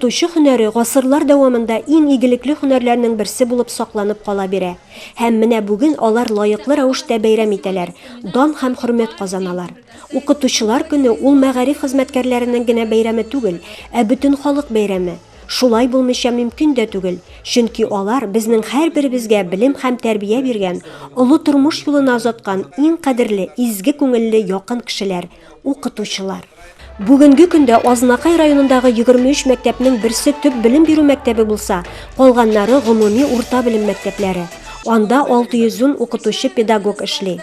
Укытучы һөнәре гасырлар дәвамында иң игелекле һөнәрләрнең берсе булып сакланып кала бирә. Һәм менә бүген алар лаеклы рәвештә бәйрәм итәләр, дан һәм хөрмәт казаналар. Укытучылар көне ул мәгариф хезмәткәрләренең генә бәйрәме түгел, ә бөтен халык бәйрәме. Шулай булмыйча мөмкин дә түгел, чөнки алар безнең һәрберебезгә белем һәм тәрбия биргән, олы тормыш юлына озаткан иң кадерле, изге күңелле якын кешеләр, укытучылар. Бүгенге көндә Азнакай районындагы 23 мәктәпнең берсе төп белем бирү мәктәбе булса, калганнары гомуми урта белем мәктәпләре. Анда 610 укытучы педагог эшли.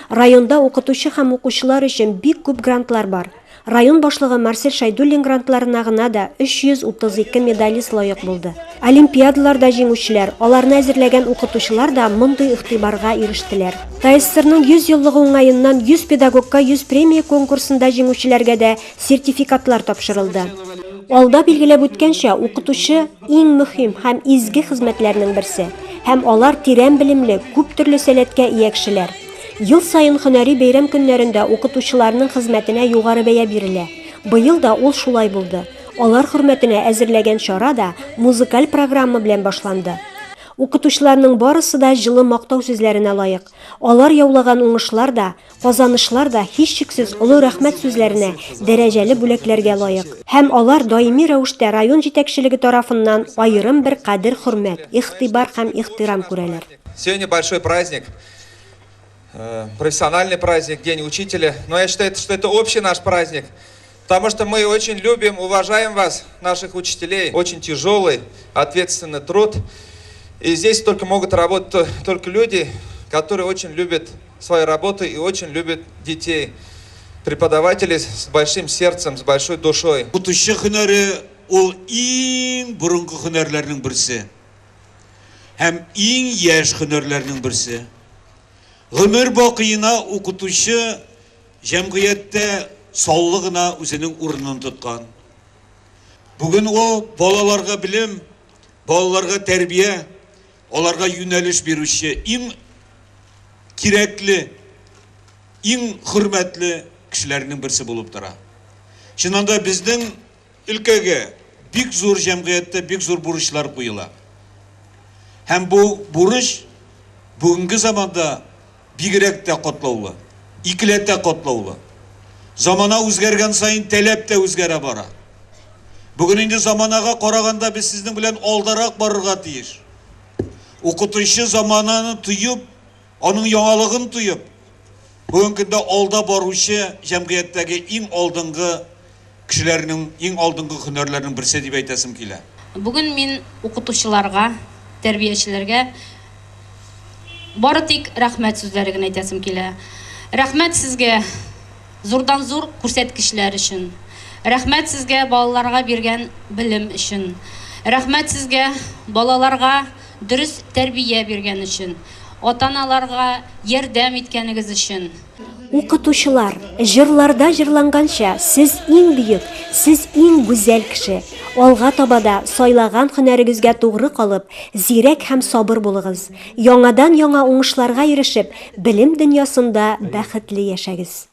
Районда укытучы һәм укучылар өчен бик күп грантлар бар. Район башлыгы Марсель Шайдуллин грантларына гына да 332 медалист лаек булды. Олимпиадаларда җиңүчеләр, аларны әзерләгән укытучылар да мондый игътибарга ирештеләр. ТССРның 100 еллыгы уңаеннан 100 педагогка 100 премия конкурсында җиңүчеләргә дә сертификатлар тапшырылды. Алда билгеләп үткәнчә, укытучы иң мөһим һәм изге хезмәтләрнең берсе, һәм алар тирән белемле, күп төрле сәләткә ия кешеләр. Ел сайын һөнәри бәйрәм көннәрендә укытучыларның хезмәтенә югары бәя бирелә. Быел да ул шулай булды. Алар хөрмәтенә әзерләгән чара да музыкаль программа белән башланды. Укытучыларның барысы да җылы мактау сүзләренә лаек. Алар яулаган уңышлар да, казанышлар да һичшиксез олы рәхмәт сүзләренә, дәрәҗәле бүләкләргә лаек. Һәм алар даими рәвештә район җитәкчелеге тарафыннан аерым бер кадер хөрмәт, игътибар һәм ихтирам күрәләр. Сегодня большой праздник. Профессиональный праздник, День учителя. Но я считаю, что это общий наш праздник, потому что мы очень любим, уважаем вас, наших учителей. Очень тяжелый, ответственный труд. И здесь только могут работать только люди, которые очень любят свою работу и очень любят детей. Преподаватели с большим сердцем, с большой душой. Укытучы һөнәре ул иң бурынгы һөнәрләрнең берсе. Һәм иң яшь һөнәрләрнең берсе. Гомер бакыена укытучы җәмгыятьтә саулыгына үзенең урынын тоткан. Бүген ул балаларга белем, балаларга тәрбия, аларга юнәлеш бирүче иң кирәкле, иң хөрмәтле кешеләрнең берсе булып тора. Чыннан да безнең өлкәгә бик зур җәмгыятьтә бик зур бурычлар куела. Һәм бу бурыч бүгенге заманда бигрәк тә катлаулы, икеләтә катлаулы. Замана үзгәргән сайын таләп тә үзгәрә бара. Бүген инде заманага караганда без сезнең белән алдарак барырга тиеш. Укытучы замананы туеп, аның яңалыгын туеп, бүгенге көндә алда баручы җәмгыятьтәге иң алдынгы кешеләрнең, иң алдынгы һөнәрләрнең берсе дип әйтәсем килә. Бүген мин укытучыларга, тәрбиячеләргә бары тик рәхмәт сүзләре генә әйтәсем килә. Рәхмәт сезгә зурдан зур күрсәткечләр өчен. Рәхмәт сезгә балаларга биргән белем өчен. Рәхмәт сезгә балаларга дөрес тәрбия биргән өчен. Ата-аналарга ярдәм иткәнегез өчен. Укытучылар, җырларда җырланганча, сез иң бөек, сез иң гүзәл кеше. Алга табада сайлаган һөнәрегезгә тугры калып, зирәк һәм сабыр булыгыз. Яңадан яңа уңышларга ирешеп, белем дөньясында бәхетле яшәгез.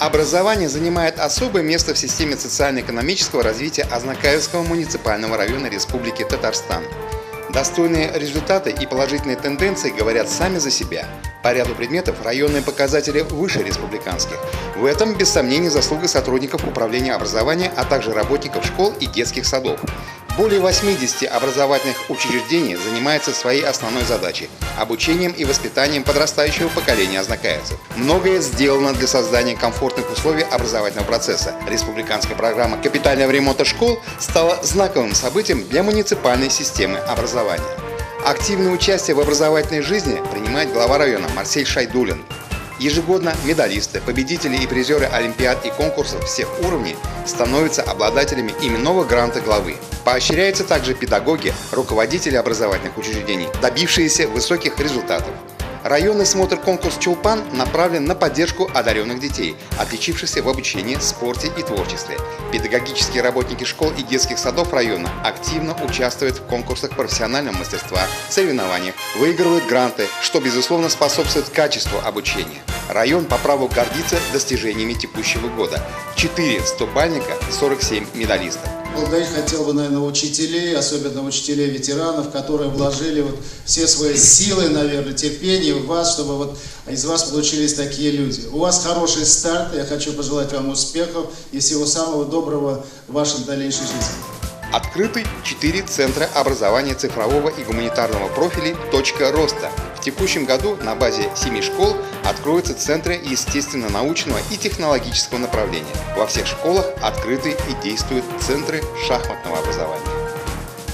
Образование занимает особое место в системе социально-экономического развития Азнакаевского муниципального района Республики Татарстан. Достойные результаты и положительные тенденции говорят сами за себя. По ряду предметов районные показатели выше республиканских. В этом, без сомнений, заслуга сотрудников управления образования, а также работников школ и детских садов. Более 80 образовательных учреждений занимаются своей основной задачей – обучением и воспитанием подрастающего поколения ознакаевцев. Многое сделано для создания комфортных условий образовательного процесса. Республиканская программа капитального ремонта школ стала знаковым событием для муниципальной системы образования. Активное участие в образовательной жизни принимает глава района Марсель Шайдулин. Ежегодно медалисты, победители и призеры олимпиад и конкурсов всех уровней становятся обладателями именного гранта главы. Поощряются также педагоги, руководители образовательных учреждений, добившиеся высоких результатов. Районный смотр-конкурс «Чулпан» направлен на поддержку одаренных детей, отличившихся в обучении, спорте и творчестве. Педагогические работники школ и детских садов района активно участвуют в конкурсах профессионального мастерства, соревнованиях, выигрывают гранты, что, безусловно, способствует качеству обучения. Район по праву гордится достижениями текущего года. 4 100-бальника, 47 медалистов. Благодарить хотел бы, наверное, учителей, особенно учителей-ветеранов, которые вложили все свои силы, наверное, терпение в вас, чтобы из вас получились такие люди. У вас хороший старт, я хочу пожелать вам успехов и всего самого доброго в вашей дальнейшей жизни. Открыты 4 центра образования цифрового и гуманитарного профилей «Точка роста». В текущем году на базе 7 школ откроются центры естественно-научного и технологического направления. Во всех школах открыты и действуют центры шахматного образования.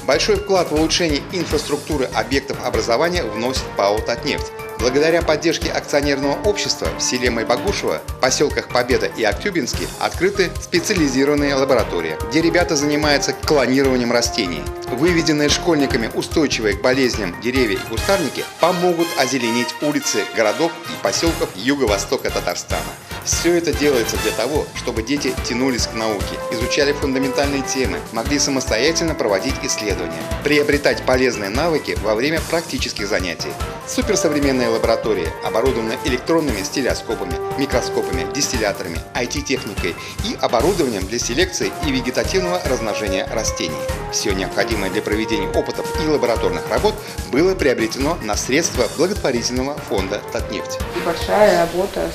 Большой вклад в улучшение инфраструктуры объектов образования вносит ПАО «Татнефть». Благодаря поддержке акционерного общества в селе Майбагушево, поселках Победа и Актюбинске открыты специализированные лаборатории, где ребята занимаются клонированием растений. Выведенные школьниками устойчивые к болезням деревья и кустарники помогут озеленить улицы городов и поселков юго-востока Татарстана. Все это делается для того, чтобы дети тянулись к науке, изучали фундаментальные темы, могли самостоятельно проводить исследования, приобретать полезные навыки во время практических занятий. Суперсовременные лаборатории оборудованы электронными стелеоскопами, микроскопами, дистилляторами, IT-техникой и оборудованием для селекции и вегетативного размножения растений. Все необходимое для проведения опытов и лабораторных работ было приобретено на средства благотворительного фонда «Татнефть». Большая работа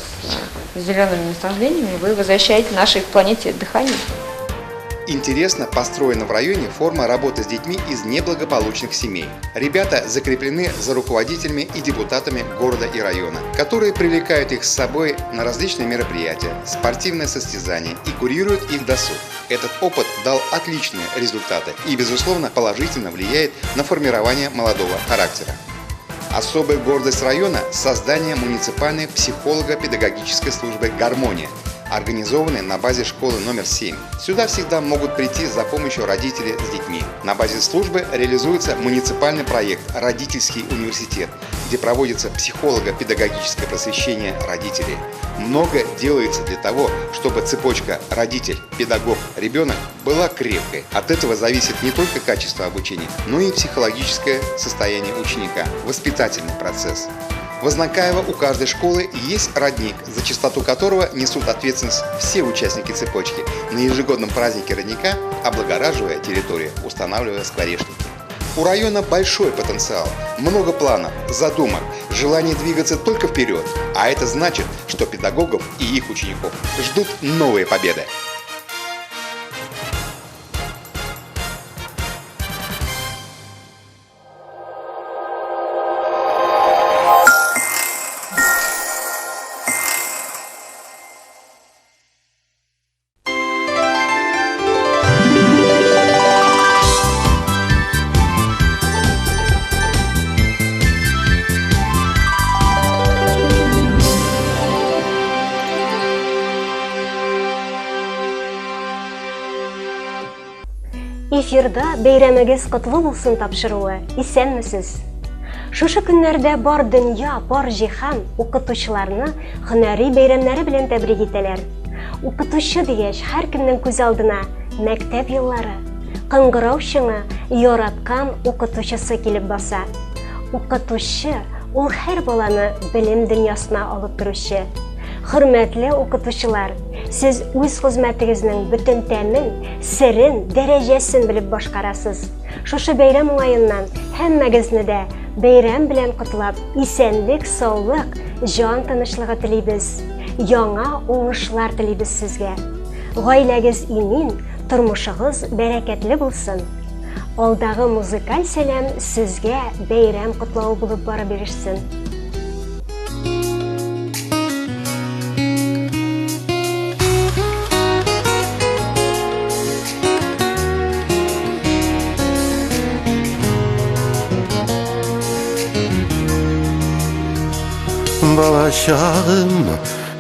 с зелеными насаждениями, вы возвращаете нашей планете дыхание. Интересно построена в районе форма работы с детьми из неблагополучных семей. Ребята закреплены за руководителями и депутатами города и района, которые привлекают их с собой на различные мероприятия, спортивные состязания и курируют их досуг. Этот опыт дал отличные результаты и, безусловно, положительно влияет на формирование молодого характера. Особая гордость района – создание муниципальной психолого-педагогической службы «Гармония», организованной на базе школы номер 7. Сюда всегда могут прийти за помощью родители с детьми. На базе службы реализуется муниципальный проект «Родительский университет», где проводится психолого-педагогическое просвещение родителей. Много делается для того, чтобы цепочка родитель, педагог, ребенок была крепкой. От этого зависит не только качество обучения, но и психологическое состояние ученика, воспитательный процесс. В Ознакаево у каждой школы есть родник, за чистоту которого несут ответственность все участники цепочки, на ежегодном празднике родника облагораживая территорию, устанавливая скворечники. У района большой потенциал, много планов, задумок, желание двигаться только вперед, а это значит, что педагогов и их учеников ждут новые победы. Эфирда бәйрәмегез котлы булсын тапшыруы. Исәнмесез? Шушы көннәрдә бар дөнья, бар җиһан укытучыларны һөнәри бәйрәмнәре белән тәбрик итәләр. Укытучы дигәч, һәркемнең күз алдына мәктәп еллары, кыңгырау шыңы, яраткан укытучысы килеп баса. Укытучы ул һәр баланы белем дөньясына алып торучы. Хөрмәтле укытучылар, сез үз хезмәтегезнең бөтен тәмен, серен, дәрәҗәсен белеп башкарасыз. Шушы бәйрәм уңаеннан һәммәгезне дә бәйрәм белән котлап, исәнлек, саулык, җан тынычлыгы телибез. Яңа уңышлар телибез сезгә. Гаиләгез имин, тормышыгыз бәрәкәтле булсын. Алдагы музыкаль сәлам сезгә бәйрәм котлауы булып бара бирешсен. Bala çağım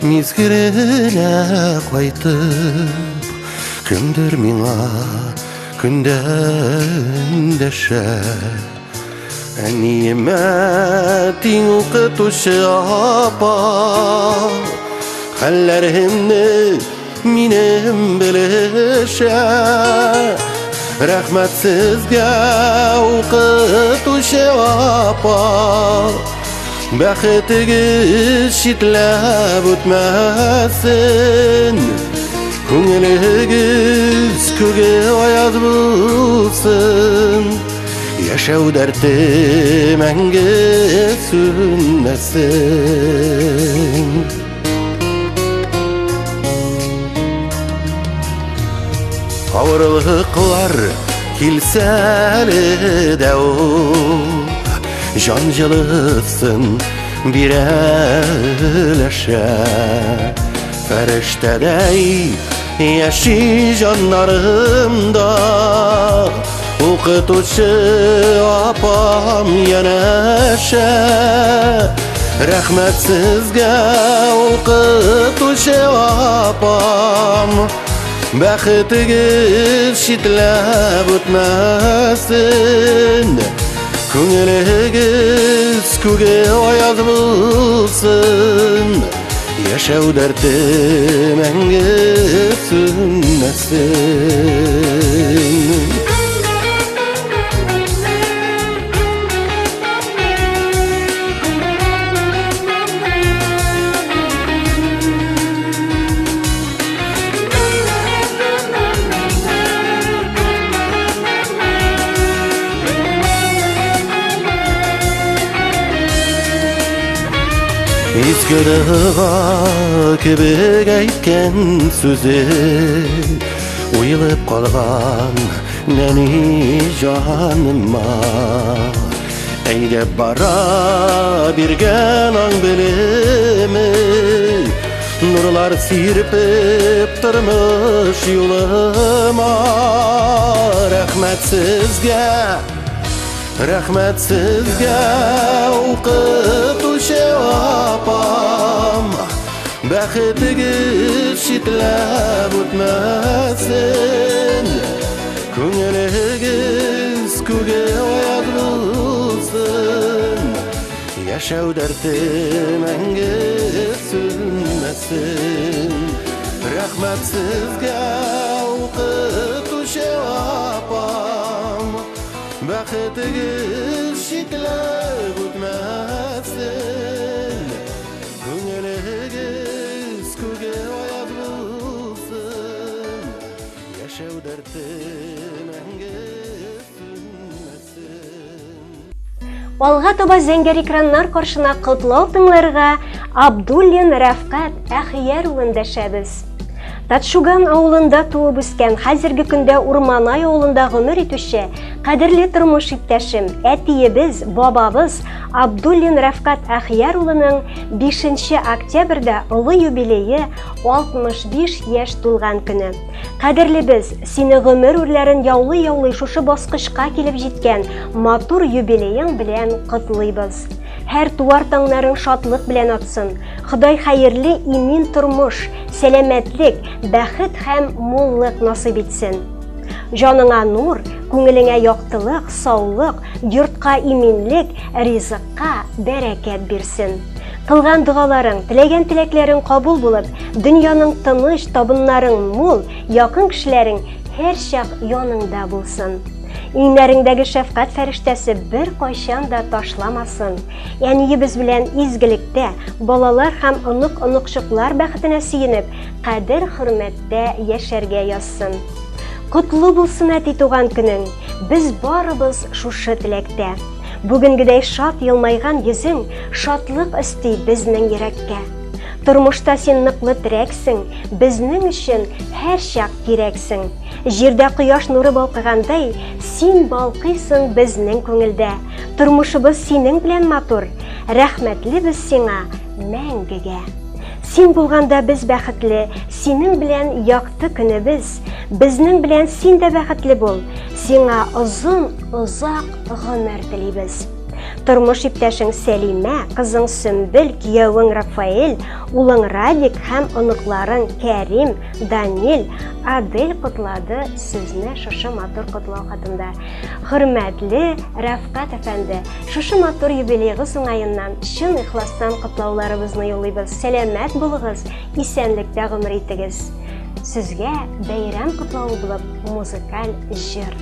mizgirine kaytıp Kimdir mina künden deşe Nimetin kıtuşu apa Hallerimni minem bilişe Rahmetsizge kıtuşu apa Bəxtiniz şidləb ötməsin Көңіліңіз көге аяз болсын Yaşау дәрті мәңгі сөнмәсін Ауырлықлар келсәлі дәу Can cılısın bir eleşe Feriştedey yaşi canlarımda Okutucu apam yeneşe Rahmetsizge okutucu apam Bəxtiniz şidləb ötməsin Көңіліңіз көге аяз болсын Yaşау дәрті мәңгі сөнмәсін Izgırığa kibik aytken sözü Uyılıp kalgan neni canıma Eydep bara birgen an bilimi Nurlar sirpip durmuş yoluma Rahmetsizge okutucu apam Bəxtiniz şidləb ötməsin Көңіліңіз көге аяз болсын Yaşau dərti мәңгі sönməsin Rahmetsizge okutucu apam Bəxtiniz şidləb ötməsin Көңіліңіз көге аяз болсын Yaşau dərti мәңгі sönməsin Алга таба зәңгәр экраннар каршына котлау тыңларга Абдуллин Рәфкат Әхияр улын дәшәбез. Татшуган авылында туып үскән, хәзерге көндә Урманай авылында гомер итүче, кадерле тормыш иптәшем, әтиебез, бабабыз Абдуллин Рәфкат Әхияр улының 5 октябрьдә олы юбилее 65 яшь тулган көне. Кадерлебез, сине гомер үрләрен яулый шушы баскычка килеп җиткән матур юбилеең белән котлыйбыз. Һәр туар таңнарың шатлык белән атсын. Ходай хәерле имин тормыш, сәламәтлек, бәхет һәм муллык насыйп итсен. Җаныңа нур, күңелеңә яктылык, саулык, йортка иминлек, ризыкка бәрәкәт бирсен. Кылган дугаларың, теләгән теләкләрең кабул булып, дөньяның тыныч, табыннарың мул, якын кешеләрең һәр чак яныңда булсын. Иңнәреңдәге шәфкать фәрештәсе бер кайчан да ташламасын. Әниебез белән изгелектә, балалар һәм онык-оныкчыклар бәхетенә сөенеп, кадер-хөрмәттә яшәргә язсын. Котлы булсын әти туган көнең, без барыбыз шушы теләктә. Бүгенгедәй шат елмайган йөзең шатлык өсти безнең йөрәккә. Тормышта син ныклы терәксең, безнең өчен һәр чак кирәксең. Җирдә кояш нуры балкыгандай, син балкыйсың безнең күңелдә. Тормышыбыз синең белән матур, рәхмәтле без сиңа мәңгегә. Син булганда без бәхетле, синең белән якты көнебез. Безнең белән син дә бәхетле бул. Сиңа озын, озак гомер телибез. Тормыш иптәшең Сәлимә, кызың Сөмбел, киявең Рафаэль, улың Радик һәм оныкларың Кәрим, Данил, Адель котлады сезне шушы матур котлау хатында. Хөрмәтле Рафкат әфәнде, шушы матур юбилейгыз уңаеннан чын ихластан котлауларыбызны юллыйбыз. Сәламәт булыгыз, исәнлектә гомер итегез. Сезгә бәйрәм котлауы булып музыкаль җыр.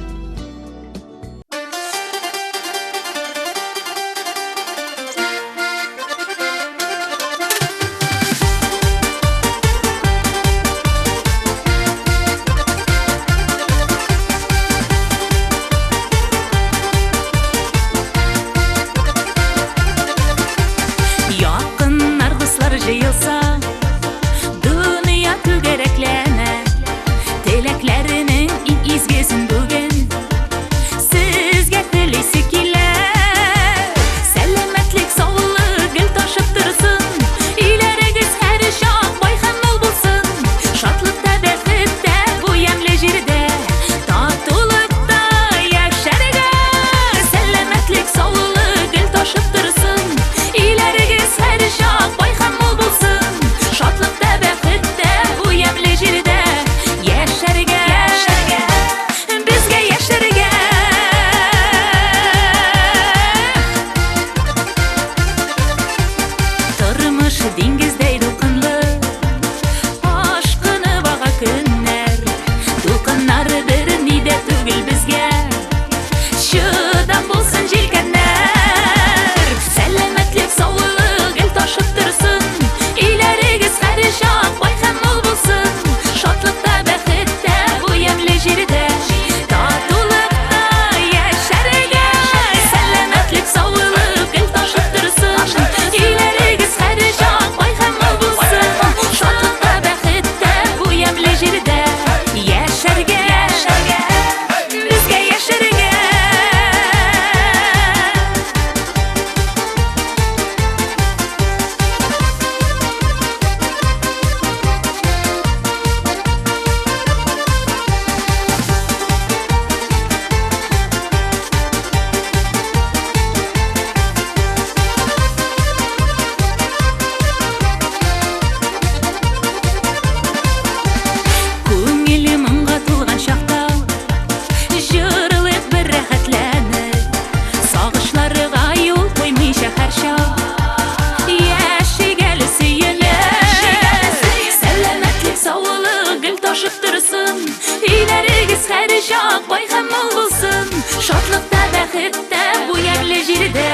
Шатлыкта, бәхеттә, бу ямьле җирдә,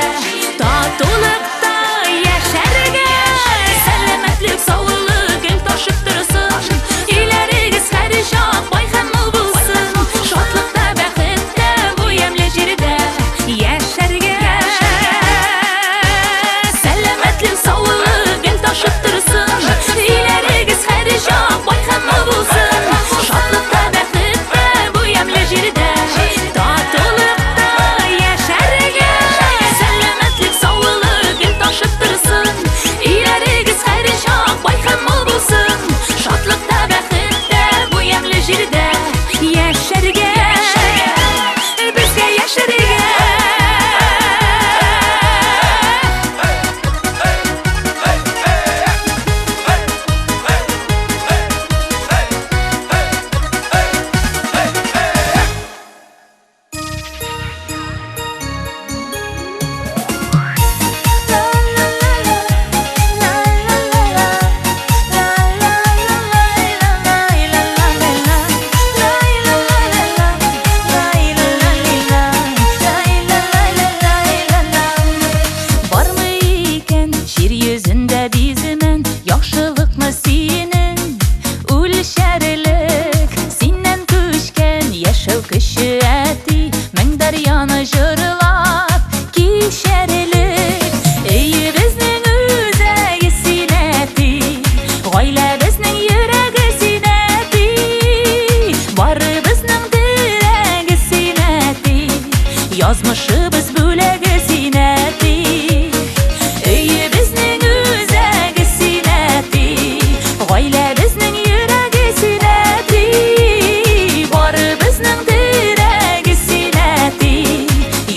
татулыкта яшәр.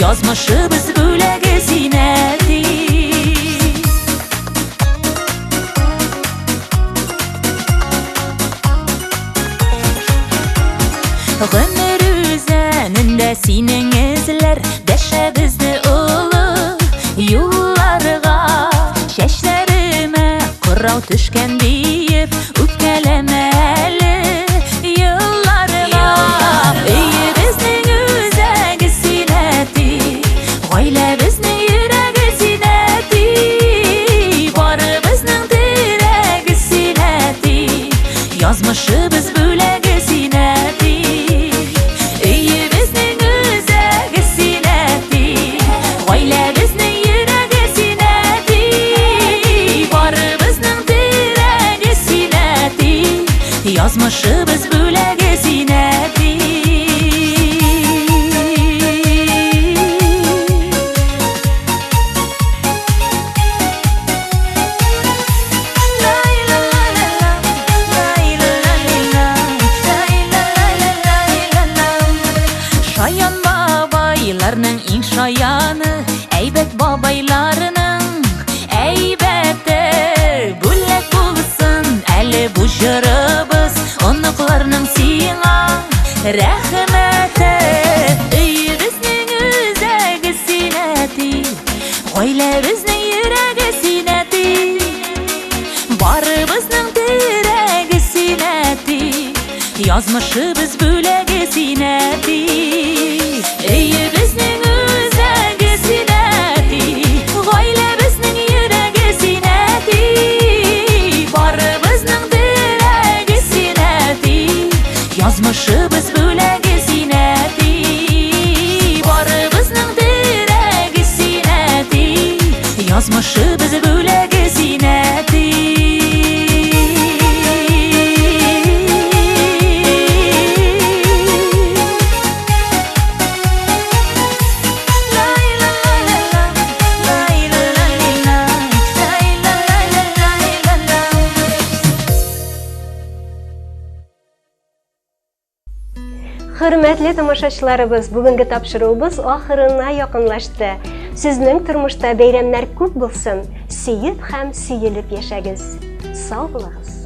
Yazmışыбыз бүләге зиннәти. Гомер үзәнендә синең эзләр дәшәбезне улы юлларга. Чәчләремә кырау төшкән диеп үпкәләмә әле елларга. Өебезнең үзәге синнәти, гаиләбезнең йөрәге синнәти, барыбызның терәге синнәти, язмышыбыз бүләге синнәти. Өебезнең үзәге синнәти, гаиләбезнең йөрәге синнәти, барыбызның терәге синнәти, язмышыбыз бүләге синнәти. Шаян бабайларның иң шаяны, әйбәт бабайларының әйбәте. Бүләк булсын әле бу җырыбыз, оныкларның сиңа рәхмәте. Өебезнең үзәге синнәти, гаиләбезнең йөрәге синнәти, барыбызның терәге синнәти, язмышыбыз бүләге синнәти. Өебезнең үзәге синнәти, гаиләбезнең йөрәге синнәти, барыбызның терәге синнәти, язмышыбыз бүләге синнәти, барыбызның терәге синнәти, язмышыбыз бүләге синнәти. Хөрмәтле тамашачыларыбыз, бүгенге тапшыруыбыз ахырына якынлашты. Сезнең тормышта бәйрәмнәр күп булсын, сөеп һәм сөелеп яшәгез. Сау булыгыз.